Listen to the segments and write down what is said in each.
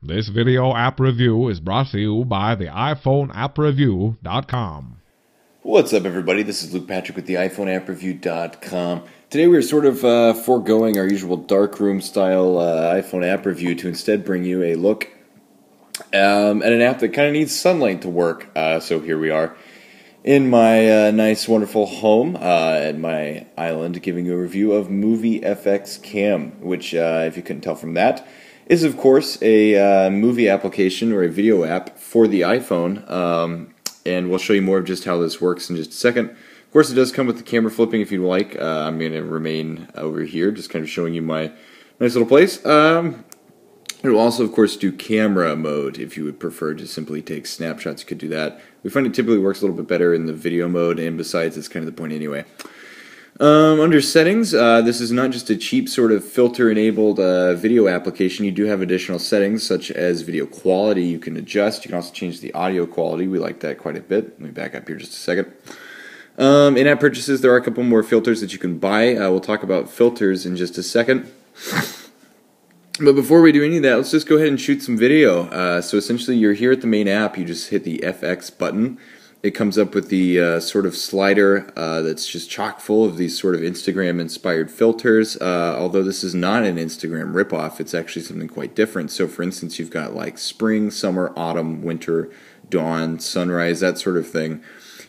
This video app review is brought to you by the iPhoneAppReview.com. What's up, everybody? This is Luke Patrick with the iPhoneAppReview.com. Today we're sort of foregoing our usual darkroom style iPhone app review to instead bring you a look at an app that kind of needs sunlight to work. So here we are in my nice, wonderful home at my island, giving you a review of Movie FX Cam, which, if you couldn't tell from that, is of course a movie application or a video app for the iPhone. And we'll show you more of just how this works in just a second. Of course, it does come with the camera flipping if you'd like. I'm going to remain over here, just kind of showing you my nice little place. It will also, of course, do camera mode if you would prefer to simply take snapshots. You could do that. We find it typically works a little bit better in the video mode, and besides, it's kind of the point anyway. Under settings, this is not just a cheap sort of filter-enabled video application. You do have additional settings, such as video quality you can adjust. You can also change the audio quality. We like that quite a bit. Let me back up here just a second. In-app purchases, there are a couple more filters that you can buy. We'll talk about filters in just a second. But before we do any of that, let's just go ahead and shoot some video. So essentially, you're here at the main app. You just hit the FX button. It comes up with the sort of slider that's just chock full of these sort of Instagram-inspired filters. Although this is not an Instagram ripoff, it's actually something quite different. So, for instance, you've got like spring, summer, autumn, winter, dawn, sunrise, that sort of thing,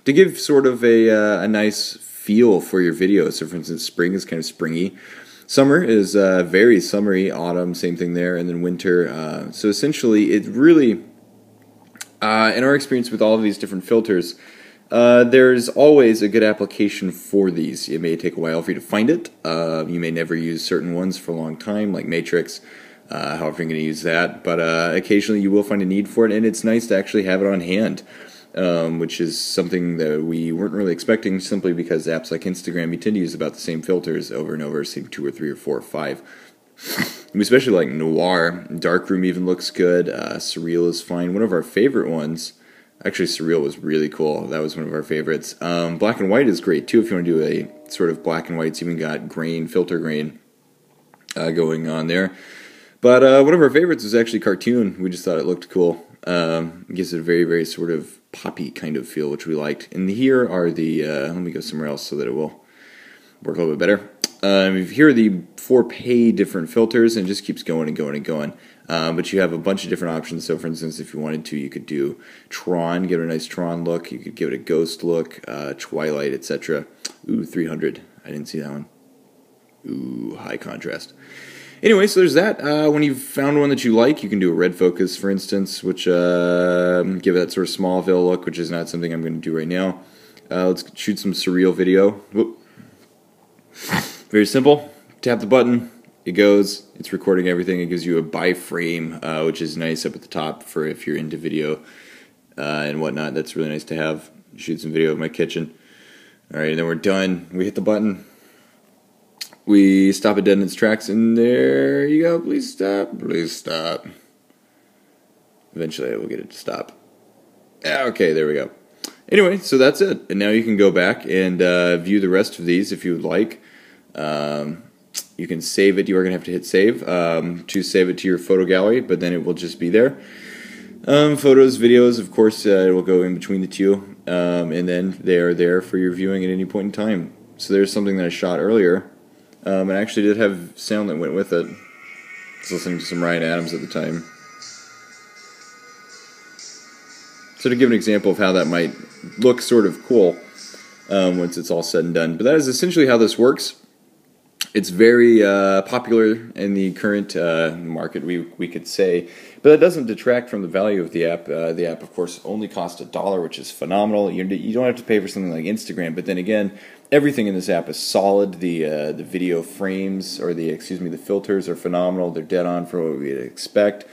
to give sort of a nice feel for your video. So, for instance, spring is kind of springy. Summer is very summery. Autumn, same thing there, and then winter. So essentially, it really, in our experience with all of these different filters, there's always a good application for these. It may take a while for you to find it. You may never use certain ones for a long time, like Matrix, however you're going to use that. But occasionally you will find a need for it, and it's nice to actually have it on hand, which is something that we weren't really expecting, simply because apps like Instagram, you tend to use about the same filters over and over, same 2 or 3 or 4 or 5. We especially like Noir. Darkroom even looks good. Surreal is fine. One of our favorite ones, actually Surreal was really cool. That was one of our favorites. Black and white is great too if you want to do a sort of black and white. It's even got grain, filter grain going on there. But one of our favorites was actually Cartoon. We just thought it looked cool. It gives it a very, very sort of poppy kind of feel, which we liked. And here are the, let me go somewhere else so that it will work a little bit better. Here are the 4 pay different filters, and it just keeps going and going and going. But you have a bunch of different options. So, for instance, if you wanted to, you could do Tron, give it a nice Tron look. You could give it a ghost look, Twilight, etc. Ooh, 300. I didn't see that one. Ooh, high contrast. Anyway, so there's that. When you've found one that you like, you can do a red focus, for instance, which give it that sort of Smallville look, which is not something I'm going to do right now. Let's shoot some surreal video. Whoop. Very simple. Tap the button. It goes. It's recording everything. It gives you a by frame, which is nice up at the top for if you're into video and whatnot. That's really nice to have. Shoot some video of my kitchen. All right, and then we're done. We hit the button. We stop it dead in its tracks, and there you go. Please stop. Please stop. Eventually, I will get it to stop. Okay, there we go. Anyway, so that's it. And now you can go back and view the rest of these if you would like. You can save it. You are going to have to hit save to save it to your photo gallery, but then it will just be there. Photos, videos, of course, it will go in between the two, and then they are there for your viewing at any point in time. So there's something that I shot earlier. I actually did have sound that went with it. I was listening to some Ryan Adams at the time. So to give an example of how that might look sort of cool once it's all said and done. But that is essentially how this works. It's very popular in the current market, we could say. But that doesn't detract from the value of the app. The app, of course, only costs $1, which is phenomenal. You don't have to pay for something like Instagram. But then again, everything in this app is solid. The video frames, or the filters are phenomenal. They're dead on for what we'd expect.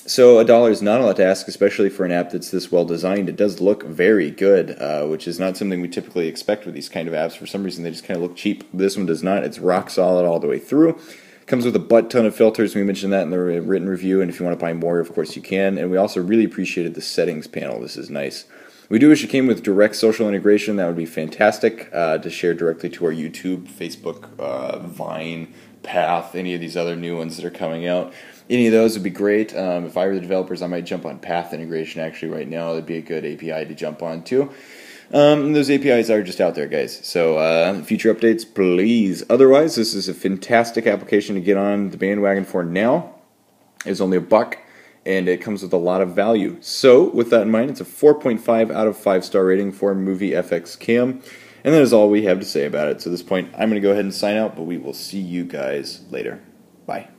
So $1 is not a lot to ask, especially for an app that's this well designed. It does look very good, which is not something we typically expect with these kind of apps. For some reason, they just kind of look cheap. This one does not. It's rock solid all the way through. Comes with a butt ton of filters. We mentioned that in the written review, and if you want to buy more, of course you can. And we also really appreciated the settings panel. This is nice. We do wish it came with direct social integration. That would be fantastic to share directly to our YouTube, Facebook, Vine, Path, any of these other new ones that are coming out. Any of those would be great. If I were the developers, I might jump on Path integration actually right now. That'd be a good API to jump on too. And those APIs are just out there, guys. So future updates, please. Otherwise, this is a fantastic application to get on the bandwagon for now. It's only $1, and it comes with a lot of value. So with that in mind, it's a 4.5 out of 5-star rating for Movie FX Cam. And that is all we have to say about it. So at this point, I'm going to go ahead and sign out, but we will see you guys later. Bye.